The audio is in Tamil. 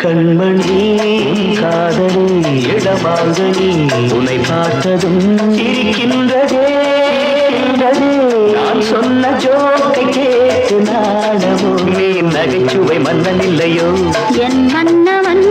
கண்மணி காதலி இடமாக நீ உன்னை பார்த்ததும் இருக்கின்றதே நான் சொன்ன ஜோக்கை கேட்டு நாடமோ நீ நகைச்சுவை மன்னன் இல்லையோ என் மன்னவன்